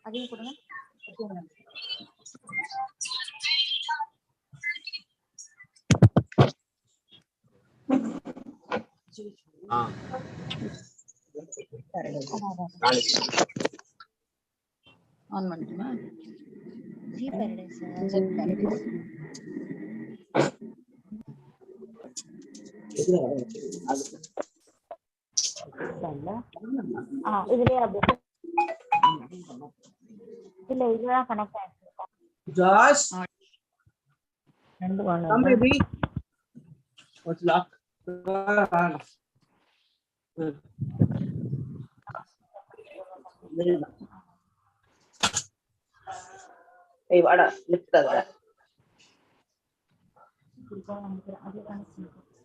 அதையும் கொடுங்க. On பண்ணிட்டுமா? G Paradise இதுலயே அப்படியே இல்ல இதுதான் கனெக்ட் ஆயிருக்கு. ஜாஸ் ரெண்டு come வாங்க. baby what's lock hey வாடா லிஃப்ட் அத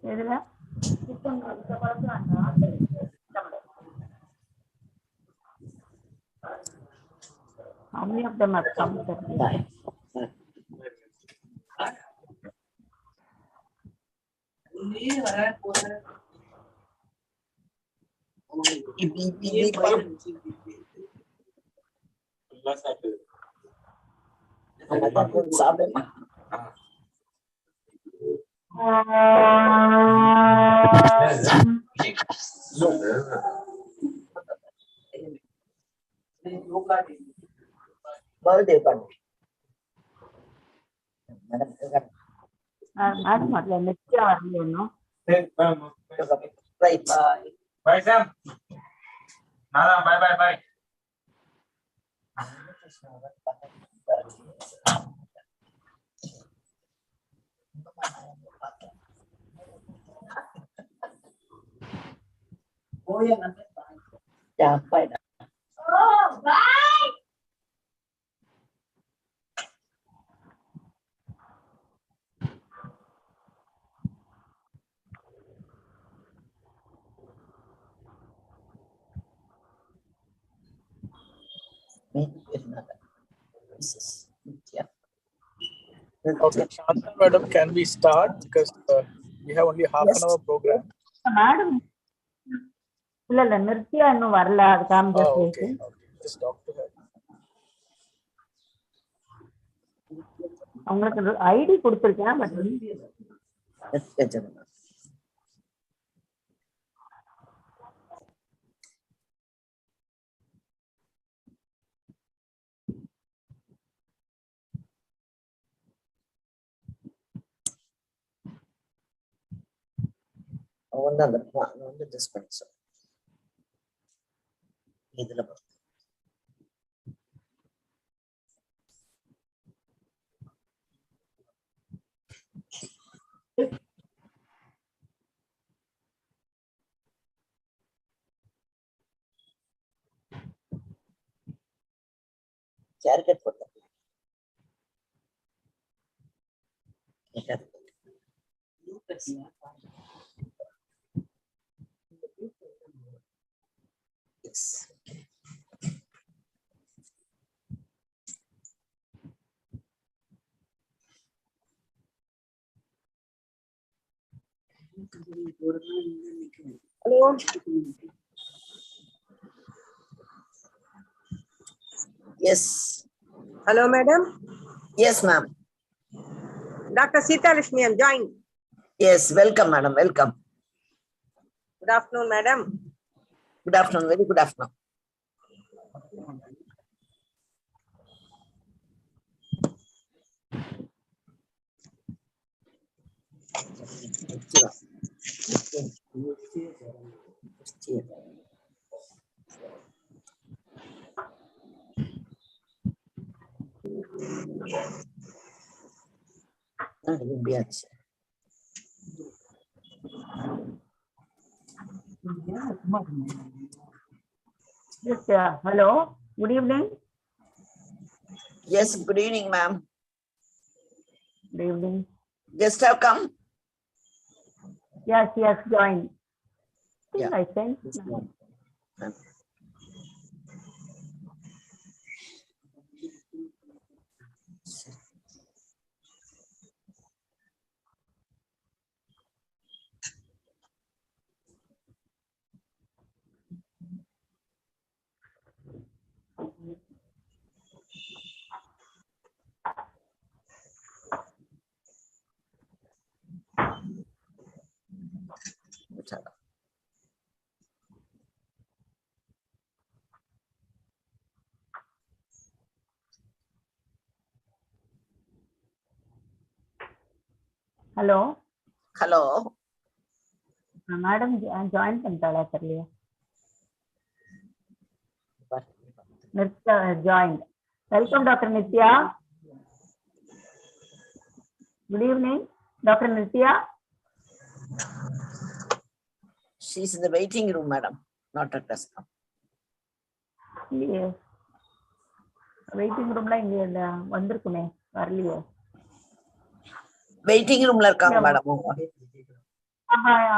எதுல சிஸ்டம் குழந்தை how many of them have come to birthday party madam adla nextya varaleno right Bye Sam. Nada, bye. oh yeah bye oh bye Okay, Shanta madam, can we start because we have only half an hour program. madam இல்ல நிர்த்தியா இன்னும் வரல அதுக்காக Oh, just okay. Just talk to her. உங்களுக்கு ID கொடுத்திருக்கேன் but வந்து டிஸ் பண்ணி sir இதுல carrot போட்டேன் yes hello yes hello madam yes ma'am Dr. Sita Lakshmi I'm joined. yes welcome madam welcome Good afternoon madam. good afternoon very good afternoon முடியாச்சு yes hello good evening yes good evening ma'am good evening guests have come yes join yeah I think Hello. Hello. Madam join பண்ணிட்டாளா தெரியல. Nitya has joined. Welcome, Dr. Nitya. Good evening, Dr. Nitya. She's in the waiting room, madam. Not at desk. Yes. Waiting room la இங்க வந்திருக்குமே வரலையே. Waiting room la irukanga madam.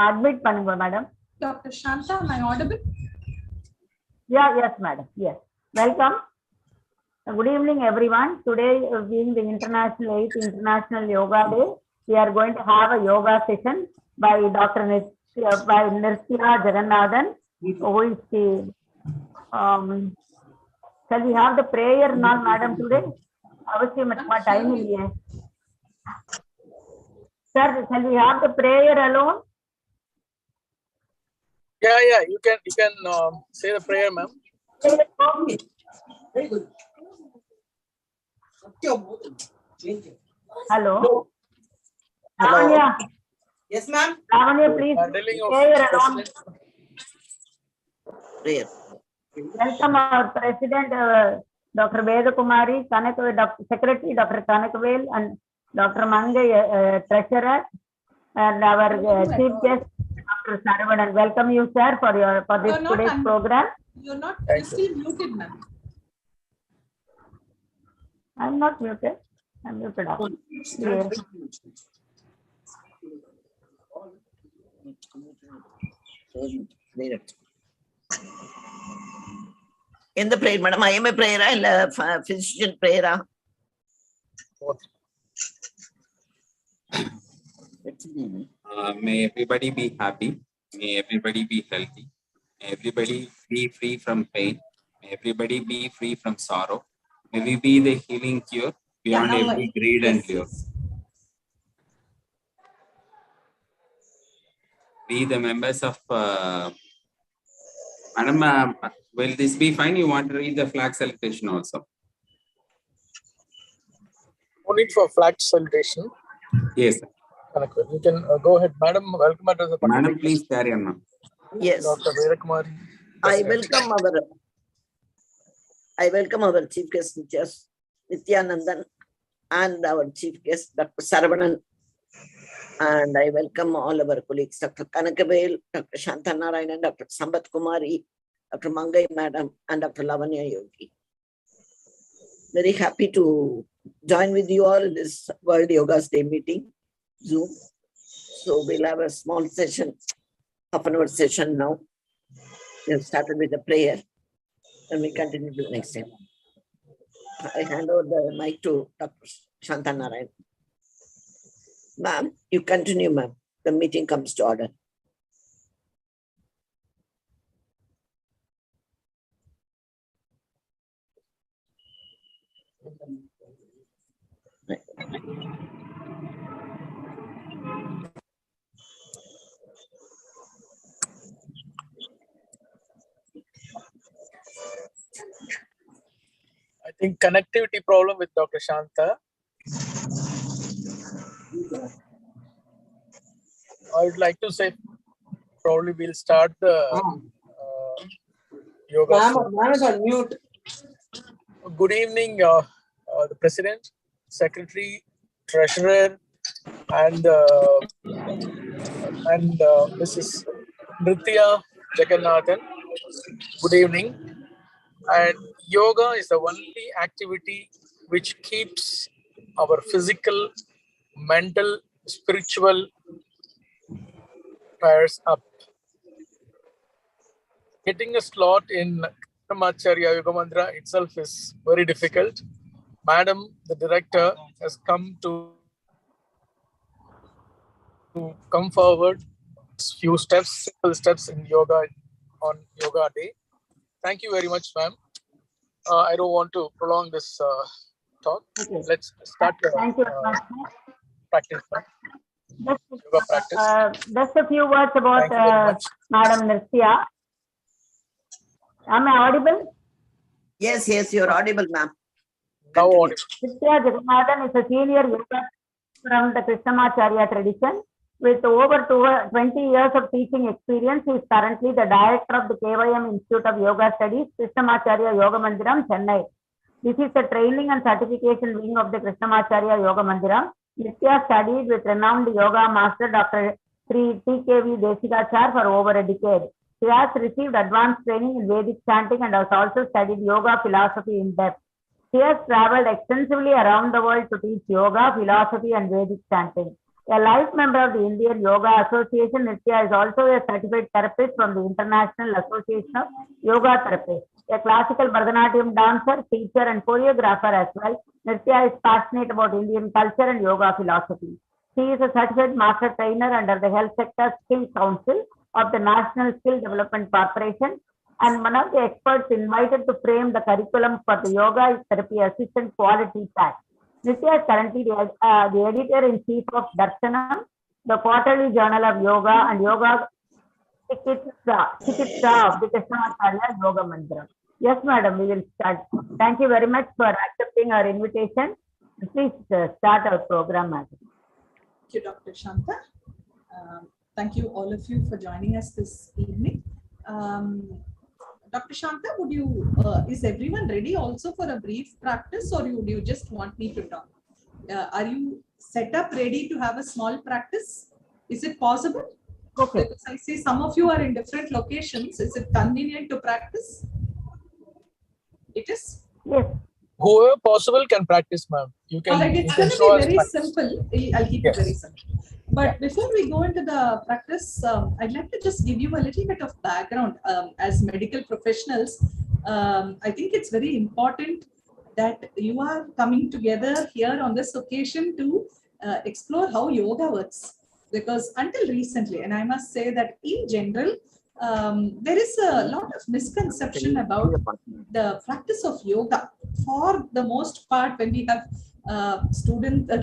Admit பண்ணுங்க madam. Dr. Shanta, am I audible? Yeah, yes, madam. Yes. Welcome. Good evening, everyone. Today, being the 8th International Yoga Day, we are going to have a yoga session by Dr. Nirtya Jagannathan, who is the, shall we have the prayer now, madam, today? Obviously, much more time in here. Sir, shall we have the prayer alone? Yeah, you can say the prayer, ma'am. Very good. Hello. Hello. Lavanya. Yes, ma'am. Lavanya, please. Handling of Prayer alone. Prayer. Welcome our President, Dr. Vedakumari, Secretary Dr. Kanakavel, and Dr. Mangai, Treasurer, and our Chief Guest, Dr. Saravanan. Welcome you, sir, for this today's program. You're not. You're still muted, ma'am. I'm not muted. I'm muted up. Yeah. In the prayer, madam, I am a prayer, physician prayer. May everybody be happy. May everybody be healthy. May everybody be free from pain. May everybody be free from sorrow. May we be the healing cure beyond every greed and lure. We, the members of Madam, will this be fine? You want to read the flag salutation also? No need for flag salutation. Yes, sir. You can go ahead, madam. Welcome to the Madam, please carry on, ma'am. Yes. Dr. Vedakumari. I welcome our chief guest, Nityanandan, and our chief guest, Dr. Saravanan. And I welcome all our colleagues, Dr. Kanakavel, Dr. Shanta Narayanan, Dr. Sambat Kumari, Dr. Mangai Madam, and Dr. Lavanya Yogi. Very happy to join with you all in this World Yoga's Day meeting, Zoom. So we'll have a small session, half-an-hour session now. We have started with a prayer, and we continue to the next time. I hand over the mic to Dr. Shanta Narayanan. Ma'am, you continue, ma'am. The meeting comes to order. I think connectivity problem with Dr. Shanta. I would like to say probably we'll start the yoga. Ma'am is on mute. Good evening, the President, Secretary, Treasurer, and Mrs. Nirtya Jagannathan. Good evening. And yoga is the only activity which keeps our physical, mental, spiritual pairs up. Getting a slot in Brahmacharya Yoga Mantra itself is very difficult. Madam, the director, has come forward few steps, simple steps in yoga on Yoga Day. Thank you very much, ma'am. I don't want to prolong this talk. Okay. Let's start Thank you. practice. Yoga practice. Just a few words about Thank you very much. Madam Nirtya. Am I audible? Yes, you're audible, ma'am. Now Continue. audible. Nirtya Jagannathan is a senior yoga. from the Krishnamacharya tradition. With over 20 years of teaching experience, he is currently the director of the KYM Institute of Yoga Studies, Krishnamacharya Yoga Mandiram, Chennai. This is the training and certification wing of the Krishnamacharya Yoga Mandiram. Nitya studied with renowned yoga master Dr. Sri T.K.V. Desikachar for over a decade. She has received advanced training in Vedic chanting and has also studied yoga philosophy in depth. She has traveled extensively around the world to teach yoga, philosophy, and Vedic chanting. A life member of the Indian Yoga Association, Nitya is also a certified therapist from the International Association of Yoga Therapists. A classical Bharatanatyam dancer, teacher, and choreographer as well, Nitya is passionate about Indian culture and yoga philosophy. She is a certified master trainer under the Health Sector Skill Council of the National Skill Development Corporation and one of the experts invited to frame the curriculum for the Yoga Therapy Assistant Quality Test. Nitya is currently the editor-in-chief of Darshanam, the quarterly journal of yoga, and Yoga Chikitsa of the Krishnamacharya Yoga Mandiram. Yes, madam, we will start. Thank you very much for accepting our invitation. Please start our program, madam. Thank you, Dr. Shanta. Thank you, all of you, for joining us this evening. Dr. Shanta, would you, is everyone ready also for a brief practice, or would you just want me to talk? Are you set up ready to have a small practice? Is it possible? Okay. Because I see some of you are in different locations. Is it convenient to practice? It is? Yes. Whoever possible can practice, ma'am. You can. Alright, it's going to be very simple. I'll keep it very simple. But before we go into the practice, I'd like to just give you a little bit of background. As medical professionals, I think it's very important that you are coming together here on this occasion to explore how yoga works. Because until recently, and I must say that in general, there is a lot of misconception about the practice of yoga. For the most part, when we have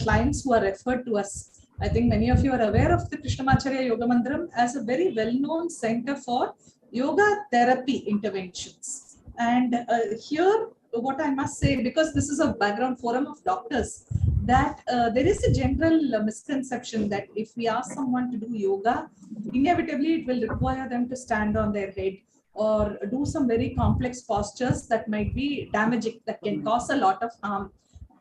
clients who are referred to us, I think many of you are aware of the Krishnamacharya Yoga Mandiram as a very well-known center for yoga therapy interventions. And here, what I must say, because this is a background forum of doctors, that there is a general misconception that if we ask someone to do yoga, inevitably it will require them to stand on their head or do some very complex postures that might be damaging, that can cause a lot of harm.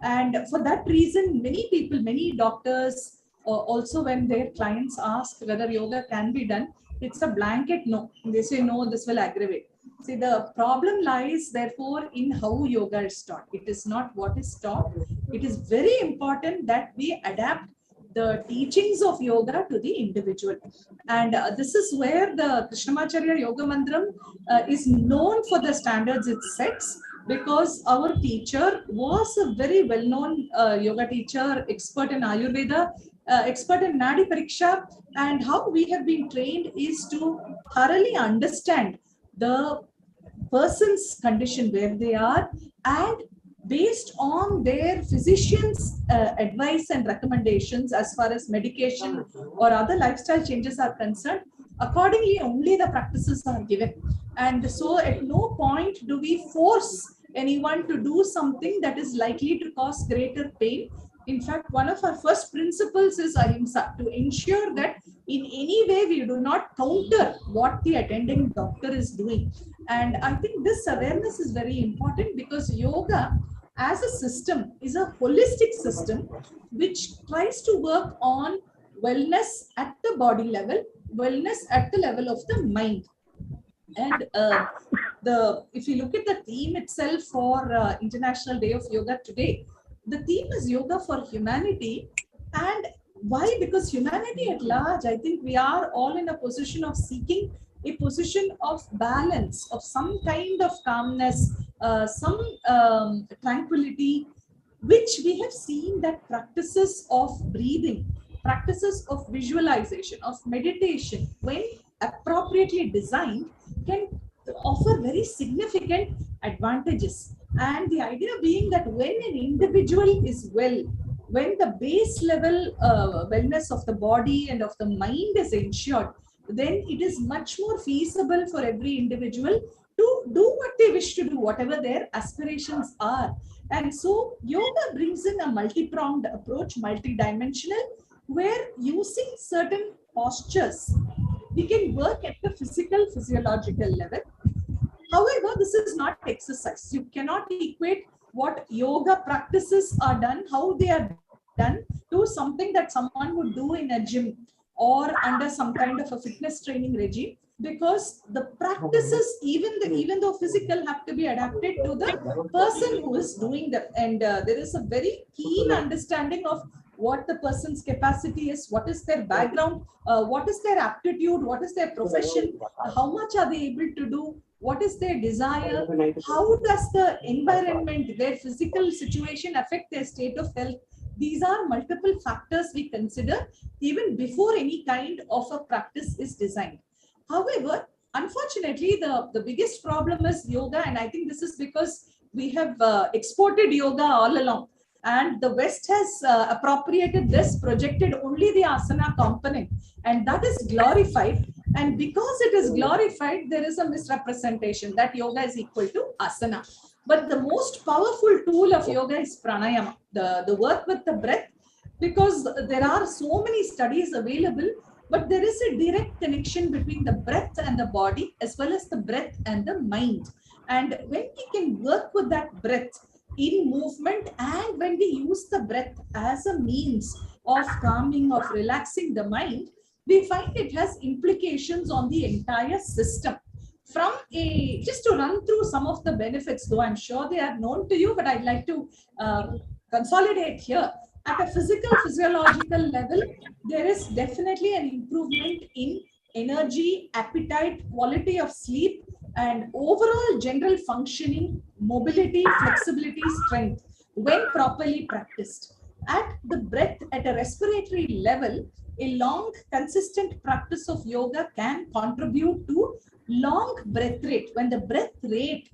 And for that reason, many people, many doctors, also when their clients ask whether yoga can be done, it's a blanket no. They say, no, this will aggravate. See, the problem lies, therefore, in how yoga is taught. It is not what is taught. It is very important that we adapt the teachings of yoga to the individual. And this is where the Krishnamacharya Yoga Mandiram is known for the standards it sets, because our teacher was a very well-known yoga teacher, expert in Ayurveda, expert in Nadi Pariksha, and how we have been trained is to thoroughly understand the person's condition where they are, and based on their physician's advice and recommendations as far as medication or other lifestyle changes are concerned, accordingly only the practices are given. And so at no point do we force anyone to do something that is likely to cause greater pain. In fact, one of our first principles is ahimsa, to ensure that in any way we do not counter what the attending doctor is doing. And I think this awareness is very important, because yoga as a system is a holistic system which tries to work on wellness at the body level, wellness at the level of the mind. And if you look at the theme itself for International Day of Yoga today, the theme is yoga for humanity. And why? Because humanity at large, I think we are all in a position of seeking a position of balance, of some kind of calmness, some tranquility, which we have seen that practices of breathing, practices of visualization, of meditation, when appropriately designed, can offer very significant advantages. And the idea being that when an individual is well, when the base level wellness of the body and of the mind is ensured, then it is much more feasible for every individual to do what they wish to do, whatever their aspirations are. And so yoga brings in a multi-pronged approach, multi-dimensional, where using certain postures, we can work at the physical, physiological level. However, this is not exercise. You cannot equate what yoga practices are done, how they are done, to something that someone would do in a gym or under some kind of a fitness training regime, because the practices, even though physical, have to be adapted to the person who is doing them. And there is a very keen understanding of what the person's capacity is, what is their background, what is their aptitude, what is their profession, how much are they able to do, what is their desire, how does the environment, their physical situation affect their state of health. These are multiple factors we consider even before any kind of a practice is designed. However, unfortunately, the biggest problem is yoga, and I think this is because we have exported yoga all along. And the West has appropriated this, projected only the asana component, and that is glorified. And because it is glorified, there is a misrepresentation that yoga is equal to asana. But the most powerful tool of yoga is pranayama, the work with the breath, because there are so many studies available, but there is a direct connection between the breath and the body, as well as the breath and the mind. And when we can work with that breath in movement, and when we use the breath as a means of calming, of relaxing the mind, we find it has implications on the entire system. From just to run through some of the benefits, though I'm sure they are known to you, but I'd like to consolidate here. At a physical, physiological level, there is definitely an improvement in energy, appetite, quality of sleep, and overall general functioning, mobility, flexibility, strength, when properly practiced. At the breath, at a respiratory level, a long, consistent practice of yoga can contribute to long breath rate. When the breath rate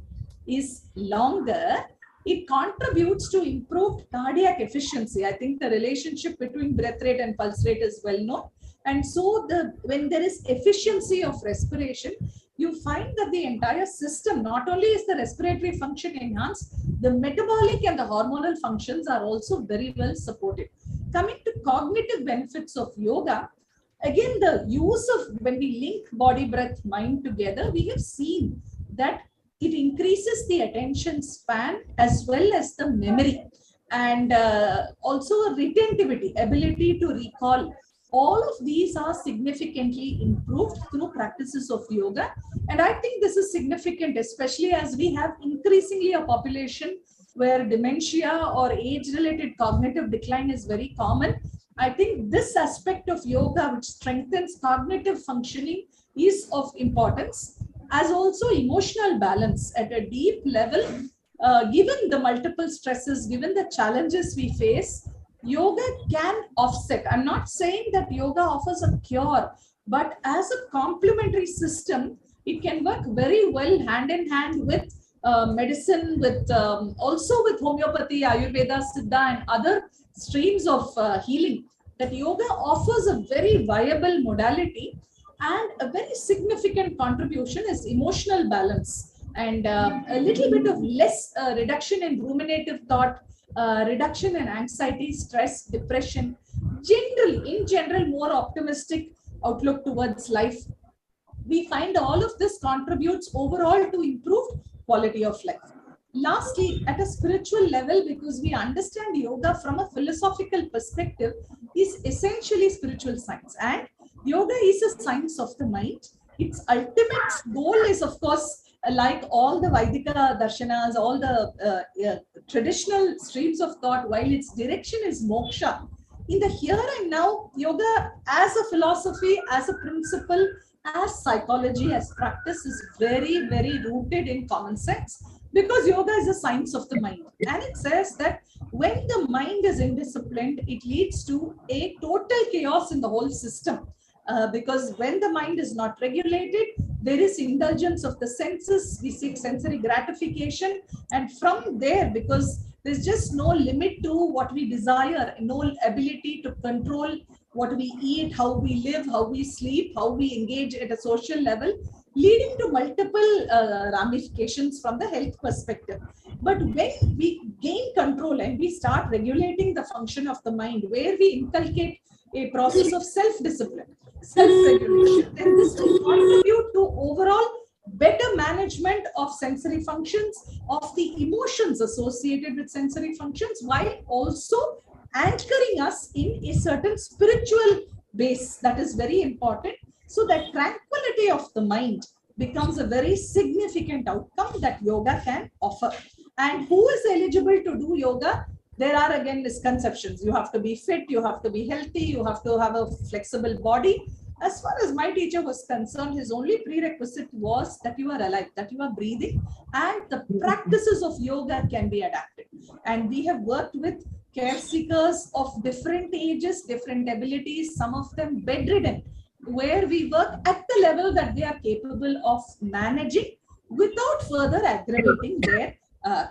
is longer, it contributes to improved cardiac efficiency. I think the relationship between breath rate and pulse rate is well known. And so when there is efficiency of respiration, you find that the entire system, not only is the respiratory function enhanced, the metabolic and the hormonal functions are also very well supported. Coming to cognitive benefits of yoga, again, the use of, when we link body, breath, mind together, we have seen that it increases the attention span as well as the memory, and also retentivity, ability to recall. All of these are significantly improved through practices of yoga. And I think this is significant, especially as we have increasingly a population where dementia or age-related cognitive decline is very common. I think this aspect of yoga, which strengthens cognitive functioning, is of importance, as also emotional balance at a deep level. Given the multiple stresses, given the challenges we face, yoga can offset. I'm not saying that yoga offers a cure, but as a complementary system, it can work very well hand in hand with medicine, with also with homeopathy, Ayurveda, Siddha, and other streams of healing. That yoga offers a very viable modality, and a very significant contribution is emotional balance, and a little bit of less reduction in ruminative thought, reduction in anxiety, stress, depression, in general, more optimistic outlook towards life. We find all of this contributes overall to improved quality of life. Lastly, at a spiritual level, because we understand yoga from a philosophical perspective, is essentially spiritual science, and yoga is a science of the mind. Its ultimate goal is, of course, like all the Vaidika darshanas, all the traditional streams of thought, while its direction is moksha, in the here and now, yoga as a philosophy, as a principle, as psychology, as practice, is very, very rooted in common sense, because yoga is a science of the mind. And it says that when the mind is indisciplined, it leads to a total chaos in the whole system. Because when the mind is not regulated, there is indulgence of the senses, we seek sensory gratification, and from there, because there's just no limit to what we desire, no ability to control what we eat, how we live, how we sleep, how we engage at a social level, leading to multiple ramifications from the health perspective. But when we gain control and we start regulating the function of the mind, where we inculcate a process of self-discipline, self-regulation, then this will contribute to overall better management of sensory functions, of the emotions associated with sensory functions, while also anchoring us in a certain spiritual base that is very important, so that tranquility of the mind becomes a very significant outcome that yoga can offer. And who is eligible to do yoga? There are again misconceptions. You have to be fit, you have to be healthy, you have to have a flexible body. As far as my teacher was concerned, his only prerequisite was that you are alive, that you are breathing, and the practices of yoga can be adapted. And we have worked with care seekers of different ages, different abilities, some of them bedridden, where we work at the level that they are capable of managing without further aggravating their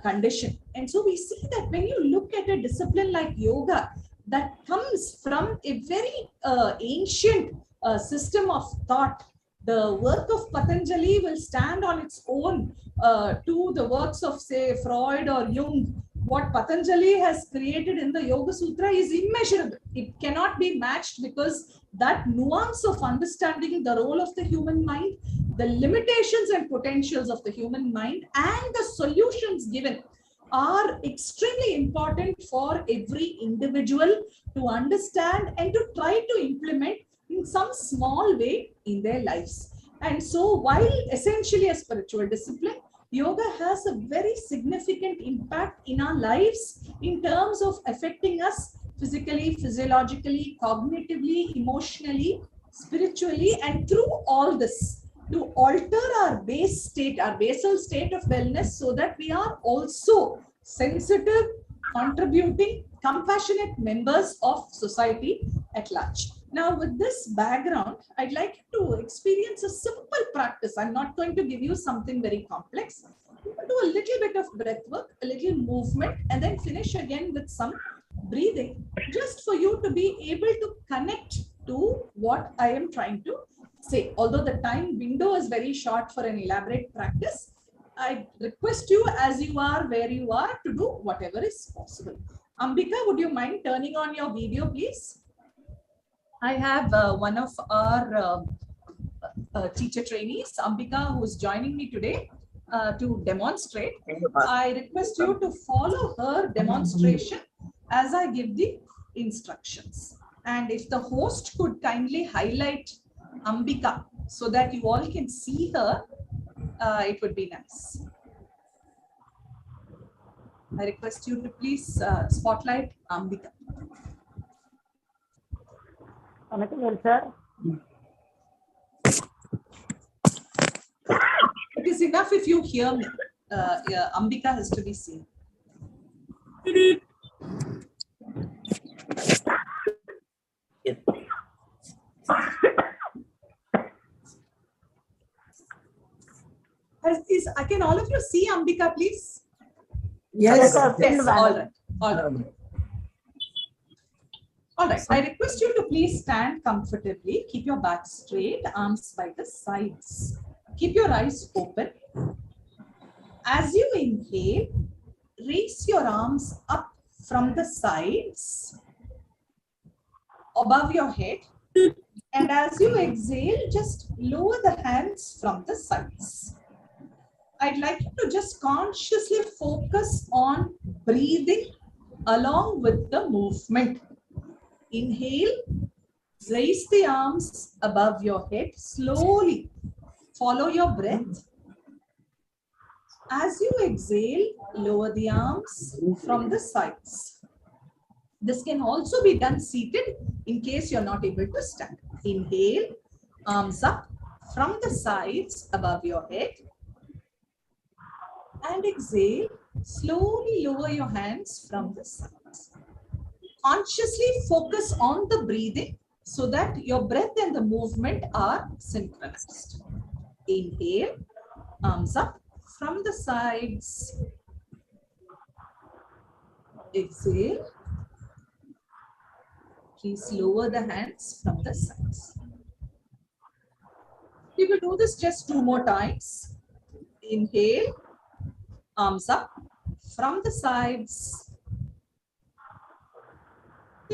condition. And so we see that when you look at a discipline like yoga that comes from a very ancient system of thought, the work of Patanjali will stand on its own to the works of, say, Freud or Jung. What Patanjali has created in the Yoga Sutra is immeasurable. It cannot be matched, because that nuance of understanding the role of the human mind, the limitations and potentials of the human mind, and the solutions given are extremely important for every individual to understand and to try to implement in some small way in their lives. And so, while essentially a spiritual discipline, yoga has a very significant impact in our lives in terms of affecting us physically, physiologically, cognitively, emotionally, spiritually, and through all this to alter our base state, our basal state of wellness, so that we are also sensitive, contributing, compassionate members of society at large. Now, with this background, I'd like you to experience a simple practice. I'm not going to give you something very complex. We'll do a little bit of breath work, a little movement, and then finish again with some breathing, just for you to be able to connect to what I am trying to say. Although the time window is very short for an elaborate practice, I request you, as you are where you are, to do whatever is possible. Ambika, would you mind turning on your video, please? I have one of our teacher trainees, Ambika, who is joining me today to demonstrate. I request you to follow her demonstration as I give the instructions. And if the host could kindly highlight Ambika so that you all can see her, it would be nice. I request you to please spotlight Ambika. Sir. It is enough if you hear me. Yeah, Ambika has to be seen. Can all of you see Ambika, please? Yes, Yes, all right. All right. All right. I request you to please stand comfortably. Keep your back straight, arms by the sides. Keep your eyes open. As you inhale, raise your arms up from the sides above your head. And as you exhale, just lower the hands from the sides. I'd like you to just consciously focus on breathing along with the movement. Inhale, raise the arms above your head slowly. Follow your breath. As you exhale, lower the arms from the sides. This can also be done seated in case you're not able to stand. Inhale, arms up from the sides above your head. And exhale, slowly lower your hands from the sides. Consciously focus on the breathing so that your breath and the movement are synchronized. Inhale, arms up from the sides. Exhale. Please lower the hands from the sides. We will do this just 2 more times. Inhale, arms up from the sides.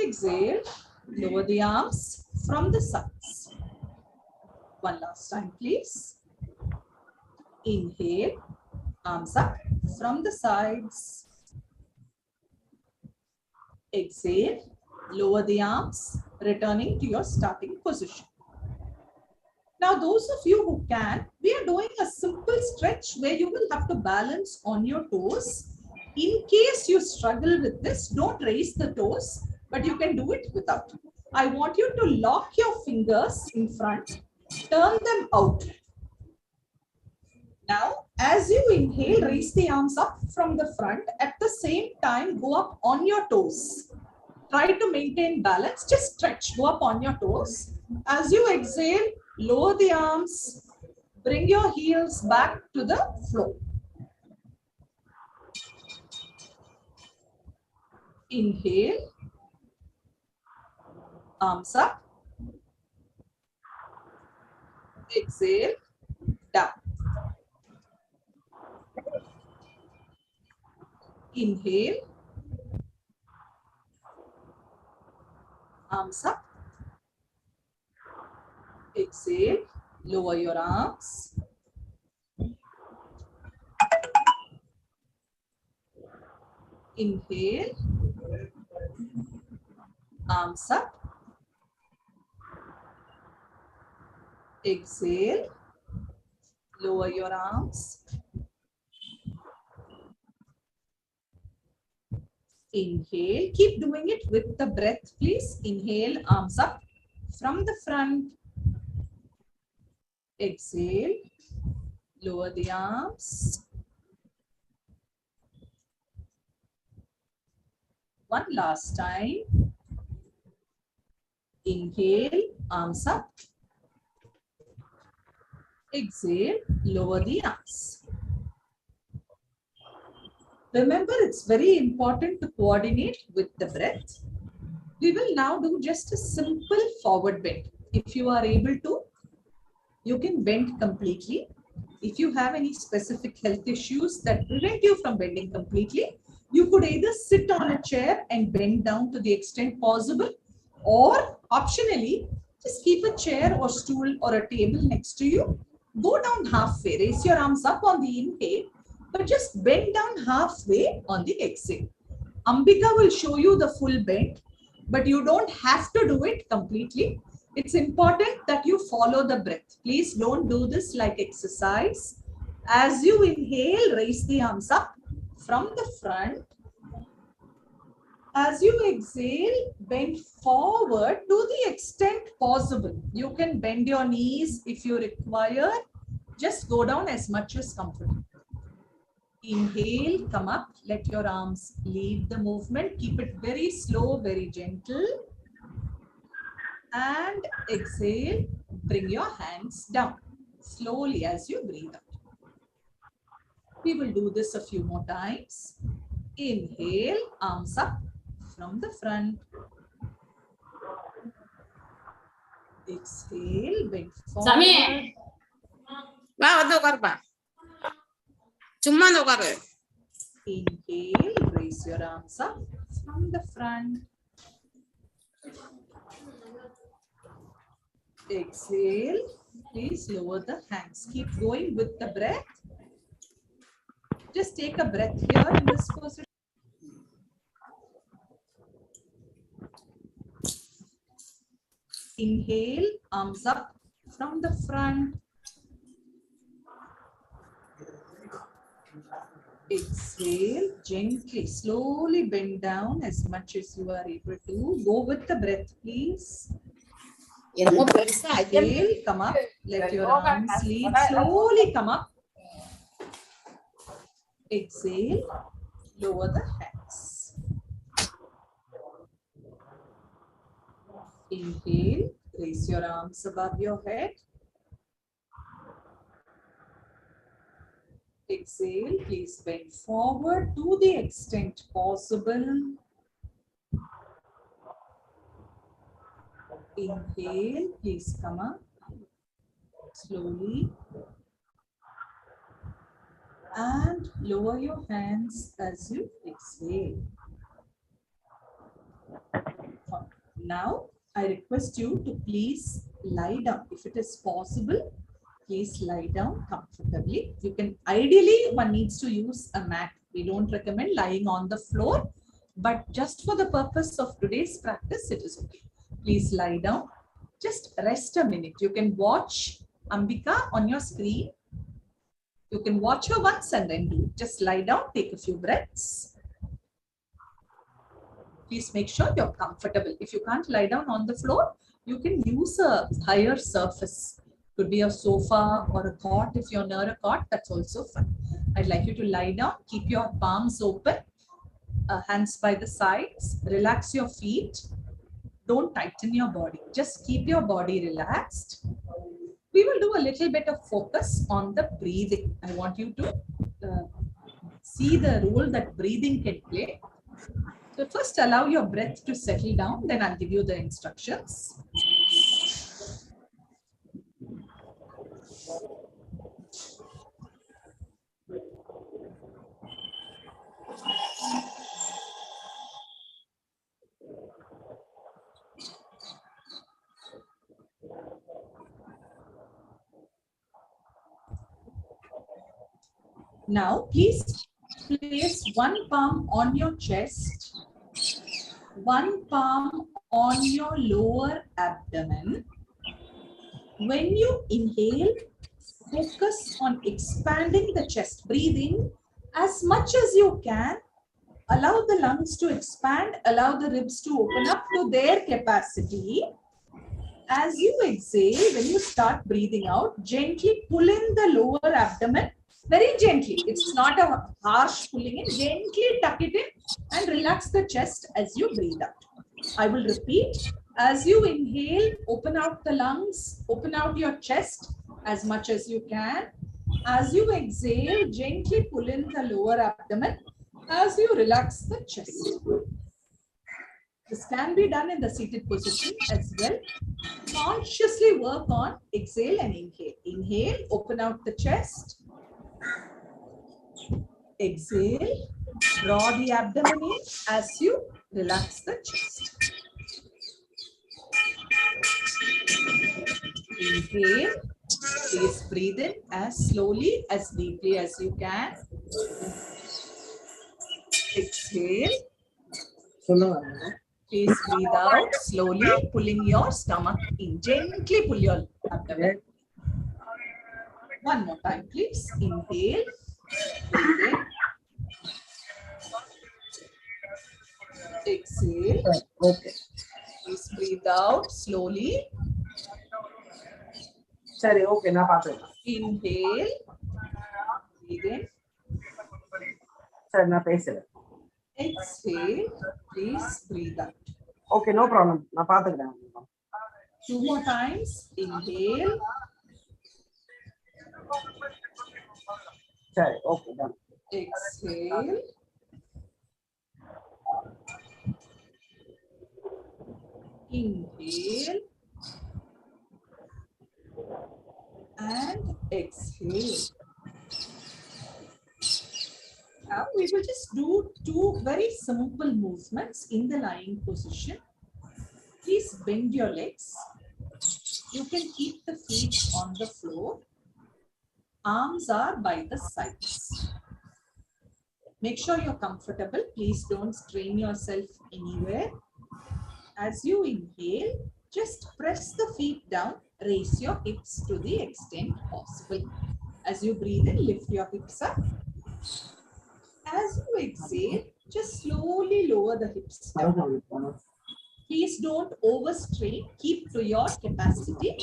Exhale, lower the arms from the sides. One last time, please. Inhale, arms up from the sides. Exhale, lower the arms, returning to your starting position. Now, those of you who can, we are doing a simple stretch where you will have to balance on your toes. In case you struggle with this, don't raise the toes, but you can do it without. I want you to lock your fingers in front, turn them out. Now, as you inhale, raise the arms up from the front. At the same time, go up on your toes. Try to maintain balance. Just stretch. Go up on your toes. As you exhale, lower the arms. Bring your heels back to the floor. Inhale. Arms up. Exhale. Down. Inhale. Arms up. Exhale. Lower your arms. Inhale. Arms up. Exhale. Lower your arms. Inhale. Keep doing it with the breath, please. Inhale, arms up from the front. Exhale. Lower the arms. One last time. Inhale, arms up. Exhale, lower the arms. Remember, it's very important to coordinate with the breath. We will now do just a simple forward bend. If you are able to, you can bend completely. If you have any specific health issues that prevent you from bending completely, you could either sit on a chair and bend down to the extent possible, or optionally, just keep a chair or stool or a table next to you. Go down halfway, raise your arms up on the inhale, but just bend down halfway on the exhale. Ambika will show you the full bend, but you don't have to do it completely. It's important that you follow the breath. Please don't do this like exercise. As you inhale, raise the arms up from the front. As you exhale, bend forward to the extent possible. You can bend your knees if you require. Just go down as much as comfortable. Inhale, come up. Let your arms lead the movement. Keep it very slow, very gentle. And exhale, bring your hands down slowly as you breathe out. We will do this a few more times. Inhale, arms up from the front. Exhale, bend forward. Inhale, raise your arms up from the front. Exhale, please lower the hands. Keep going with the breath. Just take a breath here in this position. Inhale, arms up from the front. Exhale, gently, slowly bend down as much as you are able to. Go with the breath, please. Inhale, come up. Let your arms lead. Slowly come up. Exhale, lower the hands. Inhale, raise your arms above your head. Exhale, please bend forward to the extent possible. Inhale, please come up. slowly. And lower your hands as you exhale. Now, I request you to please lie down. If it is possible, please lie down comfortably. You can, ideally, one needs to use a mat. We don't recommend lying on the floor, but just for the purpose of today's practice, it is okay. Please lie down. Just rest a minute. You can watch Ambika on your screen. You can watch her once and then do it. Just lie down, take a few breaths. Please make sure you're comfortable. If you can't lie down on the floor, you can use a higher surface. Could be a sofa or a cot. If you're near a cot, that's also fine. I'd like you to lie down, keep your palms open, hands by the sides, relax your feet. Don't tighten your body. Just keep your body relaxed. We will do a little bit of focus on the breathing. I want you to see the role that breathing can play. So first allow your breath to settle down, then I'll give you the instructions. Now, please place one palm on your chest, one palm on your lower abdomen. When you inhale, focus on expanding the chest. Breathe in as much as you can. Allow the lungs to expand. Allow the ribs to open up to their capacity. As you exhale, when you start breathing out, gently pull in the lower abdomen. Very gently. It's not a harsh pulling in. Gently tuck it in and relax the chest as you breathe out. I will repeat. As you inhale, open out the lungs, open out your chest as much as you can. As you exhale, gently pull in the lower abdomen as you relax the chest. This can be done in the seated position as well. Consciously work on exhale and inhale. Inhale, open out the chest. Exhale, draw the abdomen in as you relax the chest. Inhale, please breathe in as slowly, as deeply as you can. Exhale. Please breathe out slowly, pulling your stomach in. Gently pull your abdomen. One more time, please. Inhale. Breathe in. Exhale. Okay. Please breathe out slowly. Sorry, okay, na pato. Inhale. Breathe in. Sir, na pesela. Exhale. Please breathe out. Okay, no problem. Na pato na. Two more times. Inhale. Sorry, okay, done. Exhale. Inhale. And exhale. Now we will just do two very simple movements in the lying position. Please bend your legs. You can keep the feet on the floor. Arms are by the sides. Make sure you're comfortable. Please don't strain yourself anywhere. As you inhale, just press the feet down. Raise your hips to the extent possible. As you breathe in, lift your hips up. As you exhale, just slowly lower the hips down. Please don't overstrain. Keep to your capacity.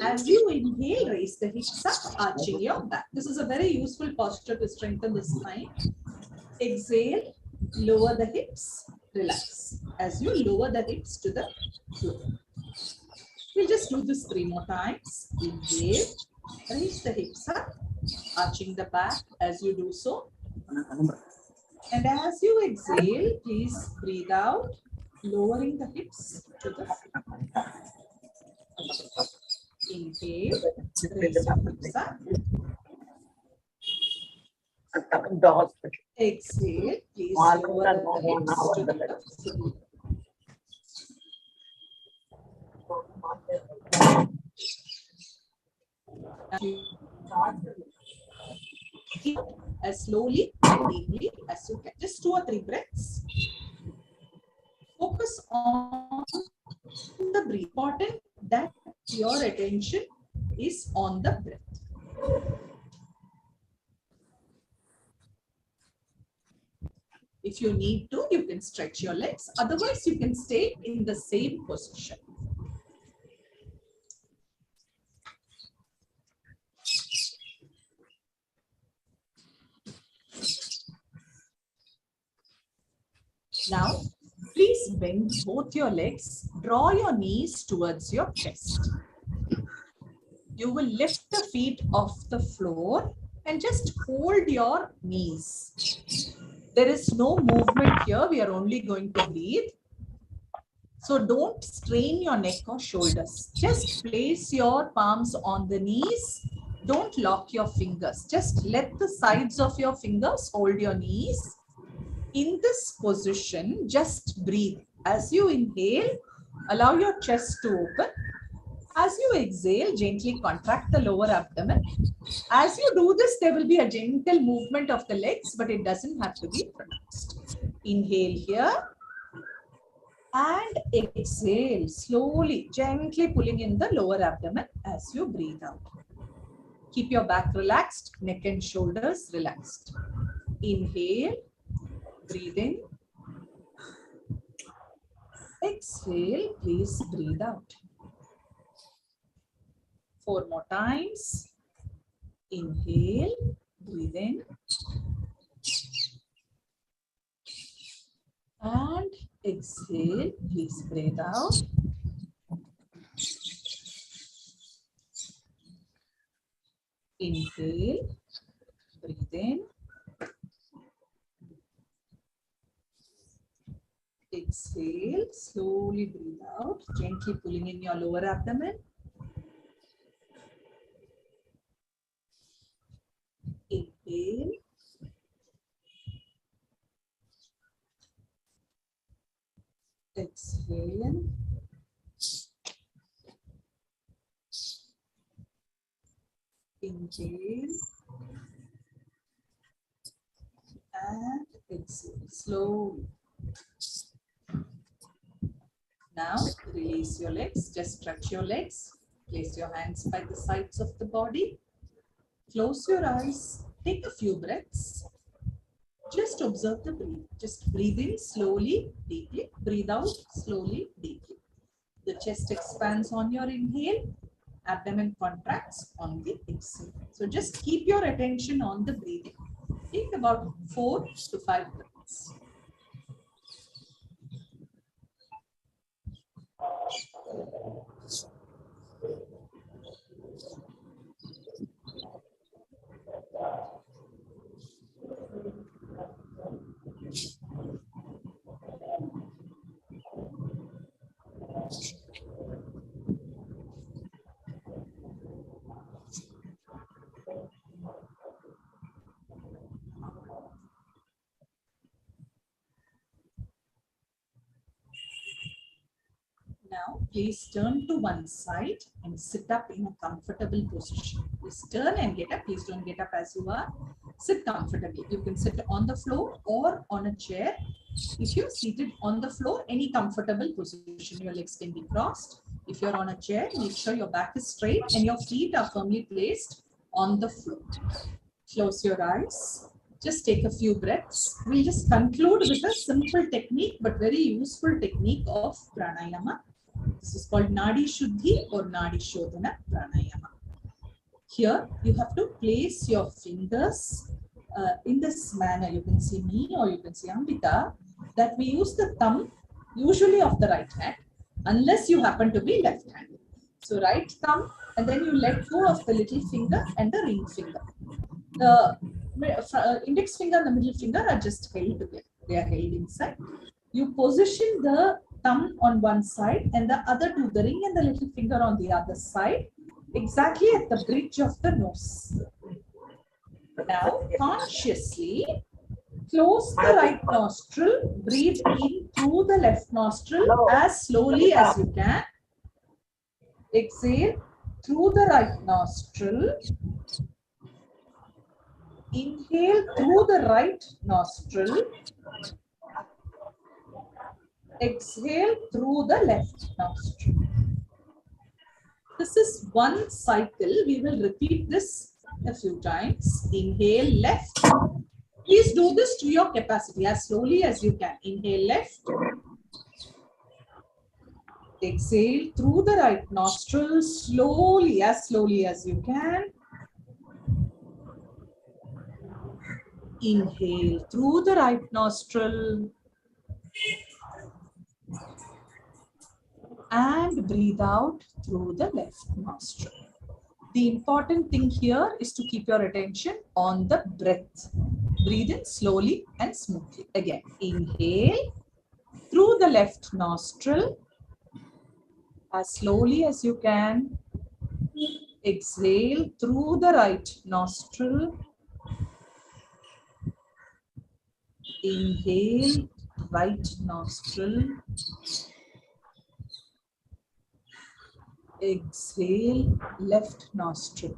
As you inhale, raise the hips up, arching your back. This is a very useful posture to strengthen the spine. Exhale, lower the hips, relax. As you lower the hips to the floor. We'll just do this 3 more times. Inhale, raise the hips up, arching the back as you do so. And as you exhale, please breathe out, lowering the hips to the floor. Inhale, Raise your hips up. Come to hospital. Exhale. Please lower the hips to the floor. As slowly and deeply as you can. Just 2 or 3 breaths. Focus on the breath. Important that your attention is on the breath. If you need to, you can stretch your legs. Otherwise, you can stay in the same position. Now, please bend both your legs. Draw your knees towards your chest. You will lift the feet off the floor and just hold your knees. There is no movement here. We are only going to breathe. So don't strain your neck or shoulders. Just place your palms on the knees. Don't lock your fingers. Just let the sides of your fingers hold your knees. In this position, just breathe. As you inhale, allow your chest to open. As you exhale, gently contract the lower abdomen. As you do this, there will be a gentle movement of the legs, but it doesn't have to be pronounced. Inhale here and exhale, slowly, gently pulling in the lower abdomen as you breathe out. Keep your back relaxed, neck and shoulders relaxed. Inhale, breathe in. Exhale, please breathe out. 4 more times. Inhale, breathe in. And exhale, please breathe out. Inhale, breathe in. Exhale, slowly breathe out, gently pulling in your lower abdomen. Inhale. Exhale. Inhale. And exhale, slowly. Now, release your legs, just stretch your legs. Place your hands by the sides of the body. Close your eyes, take a few breaths. Just observe the breath. Just breathe in slowly, deeply. Breathe out slowly, deeply. The chest expands on your inhale. Abdomen contracts on the exhale. So just keep your attention on the breathing. Take about 4 to 5 breaths. Now, please turn to one side and sit up in a comfortable position. Please turn and get up. Please don't get up as you are. Sit comfortably. You can sit on the floor or on a chair. If you're seated on the floor, any comfortable position, your legs can be crossed. If you're on a chair, make sure your back is straight and your feet are firmly placed on the floor. Close your eyes. Just take a few breaths. We'll just conclude with a simple technique, but very useful technique of pranayama. This is called Nadi Shuddhi or Nadi Shodhana Pranayama. Here, you have to place your fingers in this manner. You can see me or you can see Ambika, that we use the thumb, usually of the right hand, unless you happen to be left-handed. So right thumb, and then you let go of the little finger and the ring finger. The index finger and the middle finger are just held together. They are held inside. You position the thumb on one side and the other two, the ring and the little finger on the other side. exactly at the bridge of the nose. Now, consciously close the right nostril, breathe in through the left nostril as slowly as you can. Exhale through the right nostril. Inhale through the right nostril. Exhale through the left nostril. This is one cycle. We will repeat this a few times. Inhale left. Please do this to your capacity as slowly as you can. Inhale left. Exhale through the right nostril slowly as you can. Inhale through the right nostril. And breathe out through the left nostril. The important thing here is to keep your attention on the breath. Breathe in slowly and smoothly. Again, inhale through the left nostril as slowly as you can. Exhale through the right nostril. Inhale, right nostril. Exhale, left nostril.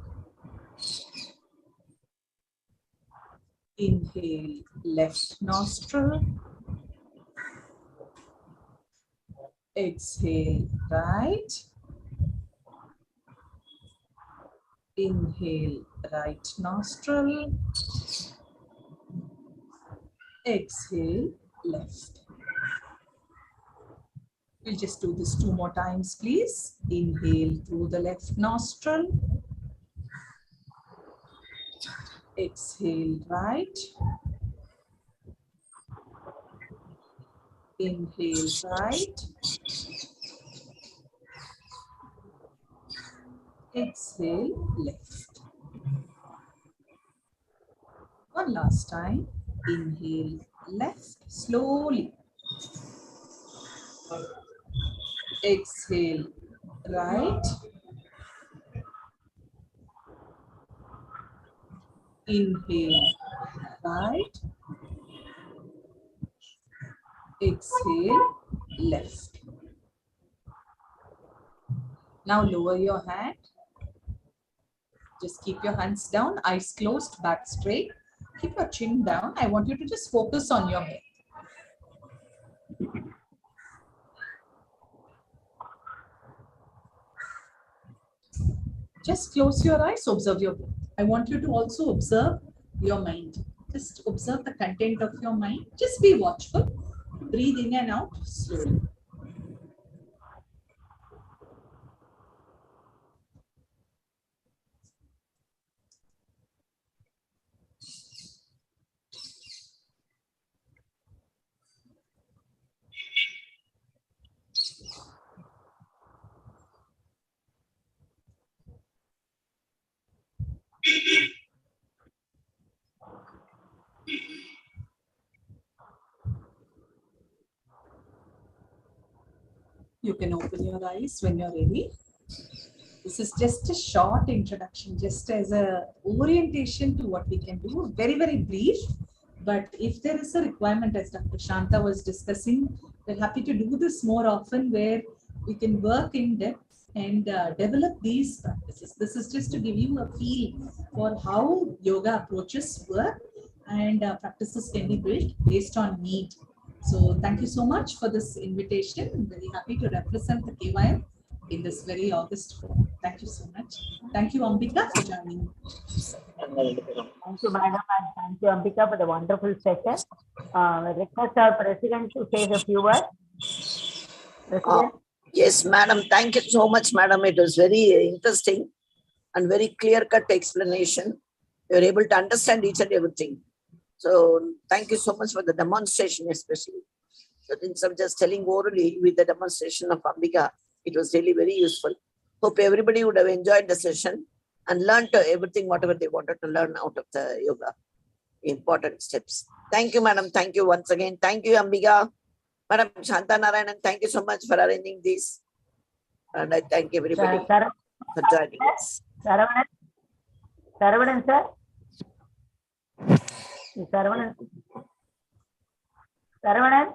Inhale, left nostril. Exhale, right. Inhale, right nostril. Exhale, left. We'll just do this 2 more times, please. Inhale through the left nostril. Exhale, right. Inhale, right. Exhale, left. One last time. Inhale, left, slowly. Exhale, right. Inhale, right. Exhale, left. Now lower your hand. Just keep your hands down, eyes closed, back straight. Keep your chin down. I want you to just focus on your head. Just close your eyes, observe your breath. I want you to also observe your mind. Just observe the content of your mind. Just be watchful. Breathe in and out slowly. You can open your eyes when you're ready. This is just a short introduction, just as a orientation to what we can do. Very, very brief. But if there is a requirement, as Dr. Shanta was discussing, we're happy to do this more often, where we can work in depth and develop these practices. This is just to give you a feel for how yoga approaches work, and practices can be built based on need. So thank you so much for this invitation. I'm very happy to represent the KYM in this very August forum. Thank you so much. Thank you, Ambika, for joining. Thank you, madam, and thank you, Ambika, for the wonderful session. I request our president to say a few words. President? Yes, madam. Thank you so much, madam. It was very interesting and very clear-cut explanation. You were able to understand each and everything. So thank you so much for the demonstration, especially. So instead of just telling orally, with the demonstration of Ambika, it was really very useful. Hope everybody would have enjoyed the session and learned everything, whatever they wanted to learn out of the yoga. Important steps. Thank you, madam. Thank you once again. Thank you, Ambika. Madam Shanta Narayanan, thank you so much for arranging this. And I thank everybody. for joining us. Saravanan. Saravanan, sir. Saravanan. Saravanan.